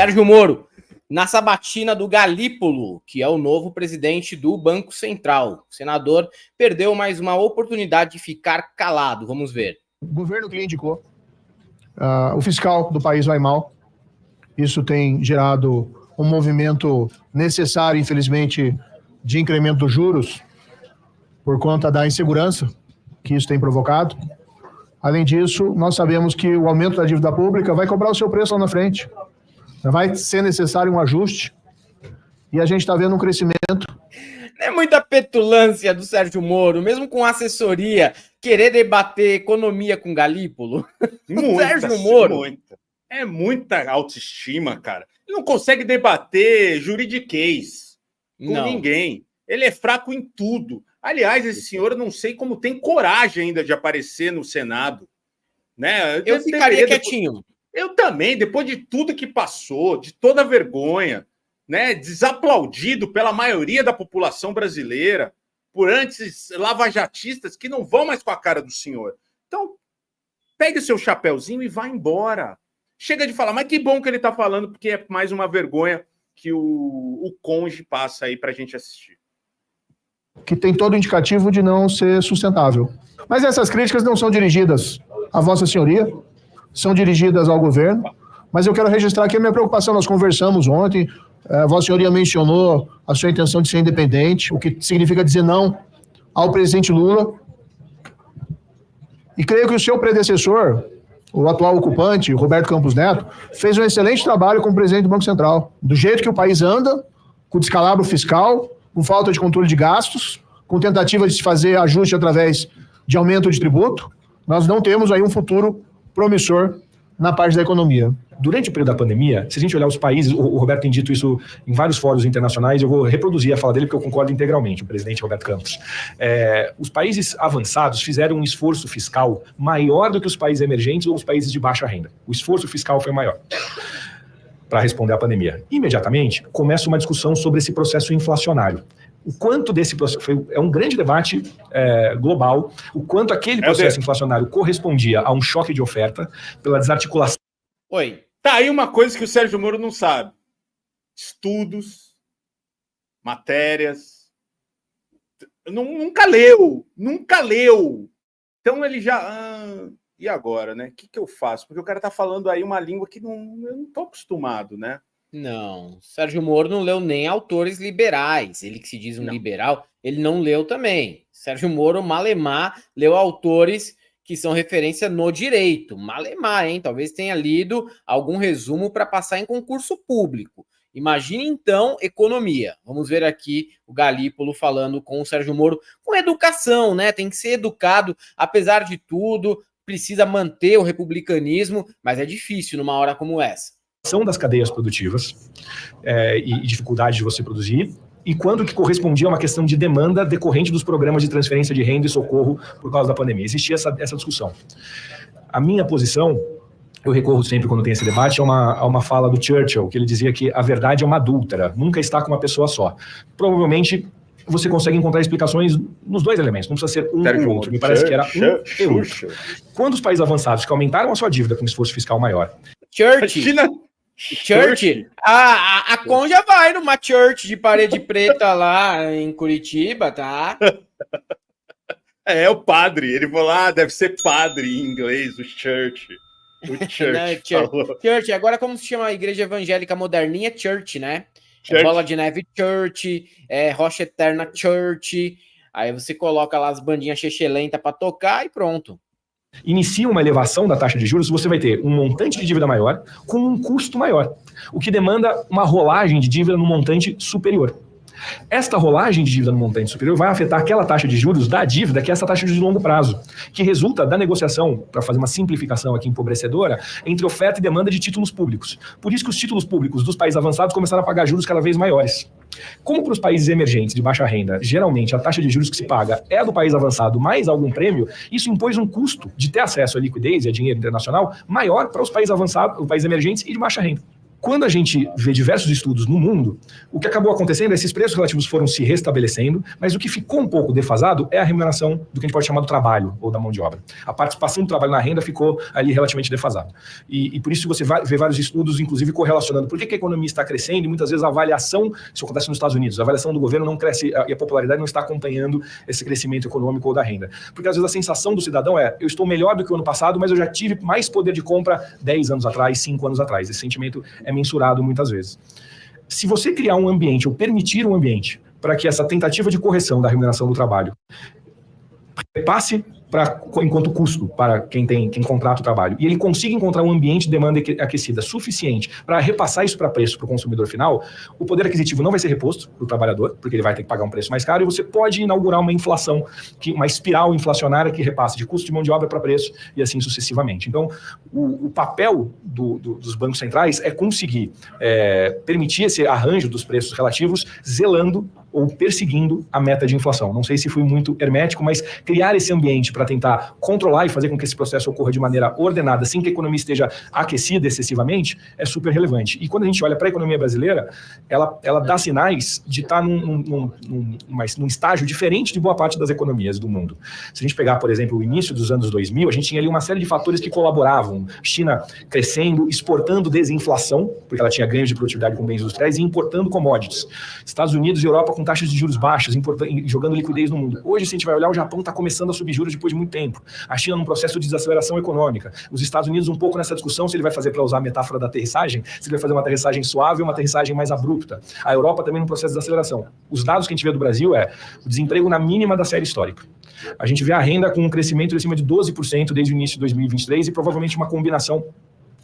Sérgio Moro, na sabatina do Galípolo, que é o novo presidente do Banco Central. O senador perdeu mais uma oportunidade de ficar calado. Vamos ver. O governo que lhe indicou, o fiscal do país vai mal. Isso tem gerado um movimento necessário, infelizmente, de incremento dos juros por conta da insegurança que isso tem provocado. Além disso, nós sabemos que o aumento da dívida pública vai cobrar o seu preço lá na frente. Vai ser necessário um ajuste e a gente está vendo um crescimento. Não é muita petulância do Sérgio Moro, mesmo com assessoria, querer debater economia com Galípolo? Sérgio Moro. É muita autoestima, cara. Ele não consegue debater juridiquês com ninguém. Ele é fraco em tudo. Aliás, esse senhor, eu não sei como tem coragem ainda de aparecer no Senado. Né? Eu ficaria quietinho. Eu também, depois de tudo que passou, de toda a vergonha, né? Desaplaudido pela maioria da população brasileira, por antes lavajatistas que não vão mais com a cara do senhor. Então, pegue o seu chapéuzinho e vá embora. Chega de falar, mas que bom que ele está falando, porque é mais uma vergonha que o Conge passa aí para a gente assistir. Que tem todo indicativo de não ser sustentável. Mas essas críticas não são dirigidas à Vossa Senhoria, são dirigidas ao governo, mas eu quero registrar aqui a minha preocupação. Nós conversamos ontem, Vossa Senhoria mencionou a sua intenção de ser independente, o que significa dizer não ao presidente Lula. E creio que o seu predecessor, o atual ocupante, Roberto Campos Neto, fez um excelente trabalho como presidente do Banco Central. Do jeito que o país anda, com descalabro fiscal, com falta de controle de gastos, com tentativa de se fazer ajuste através de aumento de tributo, nós não temos aí um futuro promissor na parte da economia. Durante o período da pandemia, se a gente olhar os países, o Roberto tem dito isso em vários fóruns internacionais, eu vou reproduzir a fala dele porque eu concordo integralmente, o presidente Roberto Campos. Os países avançados fizeram um esforço fiscal maior do que os países emergentes ou os países de baixa renda. O esforço fiscal foi maior para responder à pandemia. Imediatamente, começa uma discussão sobre esse processo inflacionário. O quanto desse processo é um grande debate global, o quanto aquele processo inflacionário correspondia a um choque de oferta pela desarticulação. Oi, tá aí uma coisa que o Sérgio Moro não sabe. Estudos, matérias, nunca leu. Então ele já... e agora, né? O que eu faço? Porque o cara tá falando aí uma língua que eu não tô acostumado, né? Não, Sérgio Moro não leu nem autores liberais. Ele que se diz um liberal, ele não leu também. Sérgio Moro, malemar, leu autores que são referência no direito. Malemar, hein? Talvez tenha lido algum resumo para passar em concurso público. Imagine, então, economia. Vamos ver aqui o Galípolo falando com o Sérgio Moro com educação, né? Tem que ser educado, apesar de tudo, precisa manter o republicanismo, mas é difícil numa hora como essa. Das cadeias produtivas e dificuldade de você produzir, e quando que correspondia a uma questão de demanda decorrente dos programas de transferência de renda e socorro por causa da pandemia. Existia essa discussão. A minha posição, eu recorro sempre quando tem esse debate, a uma fala do Churchill, que ele dizia que a verdade é uma adúltera, nunca está com uma pessoa só. Provavelmente você consegue encontrar explicações nos dois elementos, não precisa ser um ou outro. Me parece que era um e outro. Quando os países avançados que aumentaram a sua dívida com esforço fiscal maior... Church, a Conja vai numa church de parede preta lá em Curitiba, tá? É o padre, ele falou lá, deve ser padre em inglês, o church. O church, agora como se chama a igreja evangélica moderninha? Church, né? É Bola de Neve Church, Rocha Eterna Church, aí você coloca lá as bandinhas chechelenta pra tocar e pronto. Inicia uma elevação da taxa de juros, você vai ter um montante de dívida maior com um custo maior, o que demanda uma rolagem de dívida no montante superior. Esta rolagem de dívida no montante superior vai afetar aquela taxa de juros da dívida, que é essa taxa de longo prazo, que resulta da negociação, para fazer uma simplificação aqui empobrecedora, entre oferta e demanda de títulos públicos. Por isso que os títulos públicos dos países avançados começaram a pagar juros cada vez maiores. Como para os países emergentes de baixa renda, geralmente a taxa de juros que se paga é a do país avançado mais algum prêmio, isso impôs um custo de ter acesso à liquidez e a dinheiro internacional maior para os países avançados, os países emergentes e de baixa renda. Quando a gente vê diversos estudos no mundo, o que acabou acontecendo é que esses preços relativos foram se restabelecendo, mas o que ficou um pouco defasado é a remuneração do que a gente pode chamar do trabalho ou da mão de obra. A participação do trabalho na renda ficou ali relativamente defasada. E por isso você vê vários estudos, inclusive, correlacionando por que a economia está crescendo e muitas vezes a avaliação, isso acontece nos Estados Unidos, a avaliação do governo não cresce e a popularidade não está acompanhando esse crescimento econômico ou da renda. Porque às vezes a sensação do cidadão é, eu estou melhor do que o ano passado, mas eu já tive mais poder de compra 10 anos atrás, 5 anos atrás. Esse sentimento é mensurado muitas vezes. Se você criar um ambiente ou permitir um ambiente para que essa tentativa de correção da remuneração do trabalho passe enquanto custo para quem contrata o trabalho, e ele consiga encontrar um ambiente de demanda aquecida suficiente para repassar isso para preço para o consumidor final, o poder aquisitivo não vai ser reposto para o trabalhador, porque ele vai ter que pagar um preço mais caro, e você pode inaugurar uma inflação, uma espiral inflacionária que repasse de custo de mão de obra para preço, e assim sucessivamente. Então, o papel dos bancos centrais é conseguir permitir esse arranjo dos preços relativos, zelando ou perseguindo a meta de inflação. Não sei se fui muito hermético, mas criar esse ambiente para tentar controlar e fazer com que esse processo ocorra de maneira ordenada, sem que a economia esteja aquecida excessivamente, é super relevante. E quando a gente olha para a economia brasileira, ela dá sinais de estar num estágio diferente de boa parte das economias do mundo. Se a gente pegar, por exemplo, o início dos anos 2000, a gente tinha ali uma série de fatores que colaboravam. China crescendo, exportando desinflação, porque ela tinha ganhos de produtividade com bens industriais, e importando commodities. Estados Unidos e Europa com taxas de juros baixas, jogando liquidez no mundo. Hoje, se a gente vai olhar, o Japão está começando a subir juros depois de muito tempo. A China num processo de desaceleração econômica. Os Estados Unidos um pouco nessa discussão, se ele vai fazer, para usar a metáfora da aterrissagem, se ele vai fazer uma aterrissagem suave ou uma aterrissagem mais abrupta. A Europa também num processo de desaceleração. Os dados que a gente vê do Brasil o desemprego na mínima da série histórica. A gente vê a renda com um crescimento acima de 12% desde o início de 2023 e provavelmente uma combinação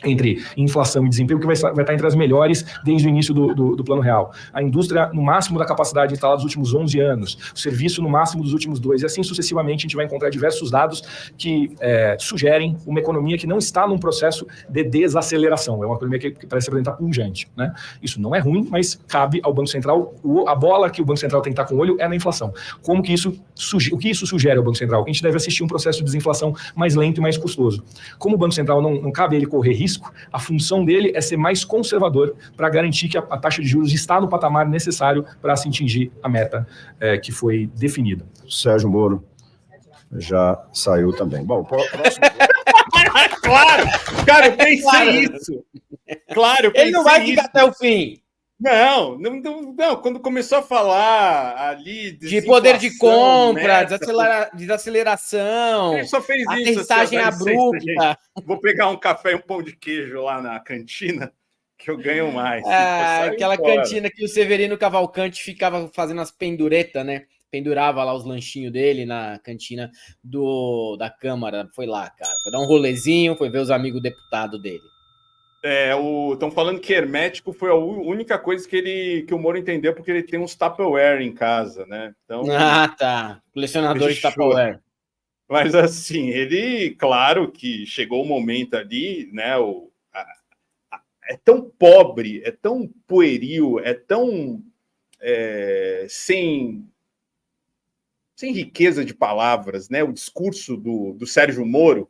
entre inflação e desemprego que vai estar entre as melhores desde o início do Plano Real. A indústria no máximo da capacidade instalada nos últimos 11 anos, o serviço no máximo dos últimos 2, e assim sucessivamente a gente vai encontrar diversos dados que sugerem uma economia que não está num processo de desaceleração, é uma economia que parece apresentar pungente, né? Isso não é ruim, mas cabe ao Banco Central, a bola que o Banco Central tem que estar com o olho é na inflação. O que isso sugere ao Banco Central? Que a gente deve assistir um processo de desinflação mais lento e mais custoso. Como o Banco Central não cabe ele correr risco, a função dele é ser mais conservador para garantir que a taxa de juros está no patamar necessário para se atingir a meta que foi definida. Sérgio Moro já saiu também. Bom, próximo... Claro! Cara, eu pensei isso. Claro, eu pensei ele não vai ficar até o fim. Não, quando começou a falar ali de poder de compra, desaceleração, ele só fez isso, aterrissagem abrupta. Vou pegar um café e um pão de queijo lá na cantina, que eu ganho mais. Aquela cantina que o Severino Cavalcante ficava fazendo as penduretas, né? Pendurava lá os lanchinhos dele na cantina da Câmara. Foi lá, cara. Foi dar um rolezinho, foi ver os amigos deputados dele. Estão falando que hermético foi a única coisa que o Moro entendeu, porque ele tem uns Tupperware em casa, né? Então, tá. Colecionador de Tupperware. Mas assim, ele, claro que chegou o momento ali, né? É tão pobre, é tão pueril, é tão sem riqueza de palavras, né? O discurso do Sérgio Moro,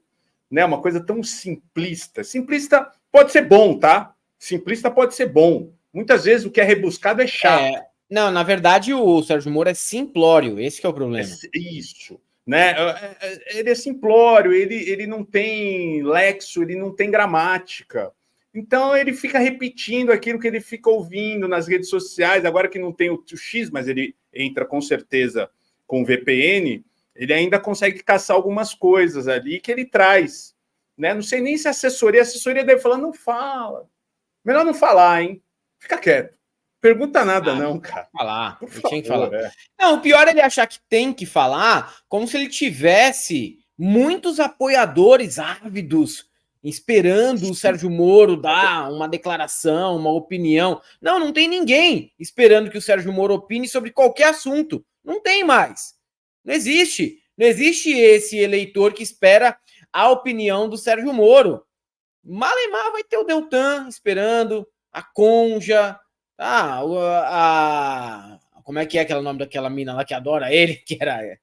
né? Uma coisa tão simplista. Simplista pode ser bom, tá? Simplista pode ser bom. Muitas vezes o que é rebuscado é chato. Não, na verdade, o Sérgio Moro é simplório. Esse que é o problema. Isso. Né? Ele é simplório, ele não tem lexo, ele não tem gramática. Então, ele fica repetindo aquilo que ele fica ouvindo nas redes sociais. Agora que não tem o X, mas ele entra com certeza com o VPN, ele ainda consegue caçar algumas coisas ali que ele traz. Né? Não sei nem se a assessoria deve falar, não fala. Melhor não falar, hein? Fica quieto. Pergunta nada, não, cara. Falar. Ele tinha que falar. Não, o pior é ele achar que tem que falar como se ele tivesse muitos apoiadores ávidos esperando o Sérgio Moro dar uma declaração, uma opinião. Não tem ninguém esperando que o Sérgio Moro opine sobre qualquer assunto. Não tem mais. Não existe. Não existe esse eleitor que espera a opinião do Sérgio Moro. Malemar vai ter o Deltan esperando, a Conja, como é que é aquele nome daquela mina lá que adora ele,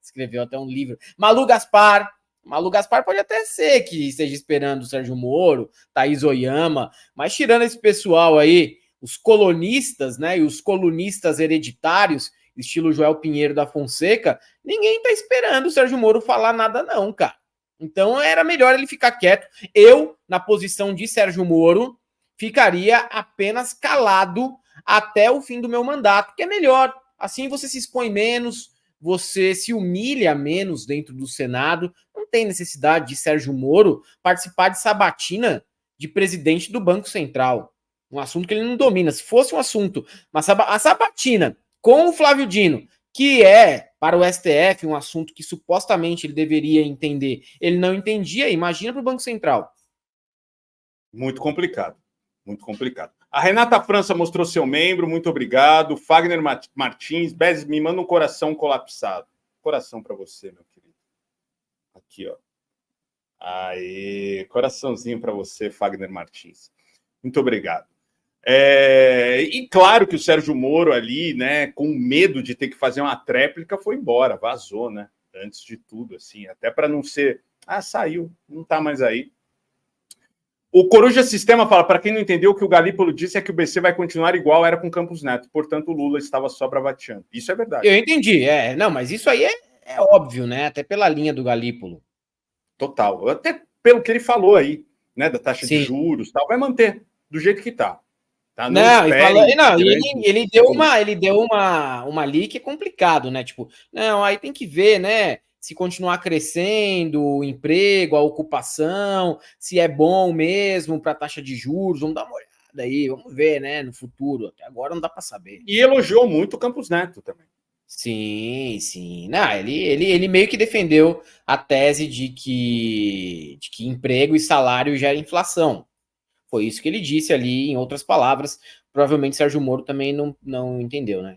escreveu até um livro, Malu Gaspar, Malu Gaspar pode até ser que esteja esperando o Sérgio Moro, Thaís Oyama, mas tirando esse pessoal aí, os colonistas, né, e os colunistas hereditários, estilo Joel Pinheiro da Fonseca, ninguém tá esperando o Sérgio Moro falar nada não, cara. Então era melhor ele ficar quieto. Eu, na posição de Sérgio Moro, ficaria apenas calado até o fim do meu mandato, que é melhor. Assim você se expõe menos, você se humilha menos dentro do Senado. Não tem necessidade de Sérgio Moro participar de sabatina de presidente do Banco Central. Um assunto que ele não domina. Se fosse um assunto, a sabatina com o Flávio Dino, que é, para o STF, um assunto que supostamente ele deveria entender, ele não entendia, imagina para o Banco Central. Muito complicado, muito complicado. A Renata França mostrou seu membro, muito obrigado. Fagner Martins, Bez, me manda um coração colapsado. Coração para você, meu querido. Aqui, ó. Aê, coraçãozinho para você, Fagner Martins. Muito obrigado. E claro que o Sérgio Moro ali, né, com medo de ter que fazer uma tréplica, foi embora, vazou, né? Antes de tudo, assim, até para não ser... saiu, não tá mais aí. O Coruja Sistema fala, para quem não entendeu, o que o Galípolo disse é que o BC vai continuar igual era com Campos Neto, portanto o Lula estava só bravateando. Isso é verdade. Eu entendi, não, mas isso aí é óbvio, né? Até pela linha do Galípolo. Total, até pelo que ele falou aí, né, da taxa de juros, tal, vai manter do jeito que tá. Não, ele deu uma ali que é complicado, né? Tipo, não, aí tem que ver, né? Se continuar crescendo o emprego, a ocupação, se é bom mesmo para a taxa de juros, vamos dar uma olhada aí, vamos ver, né? No futuro, até agora não dá para saber. E elogiou muito o Campos Neto também. Sim, sim. Não, ele meio que defendeu a tese de que emprego e salário gera inflação. Foi isso que ele disse ali, em outras palavras. Provavelmente Sérgio Moro também não entendeu, né?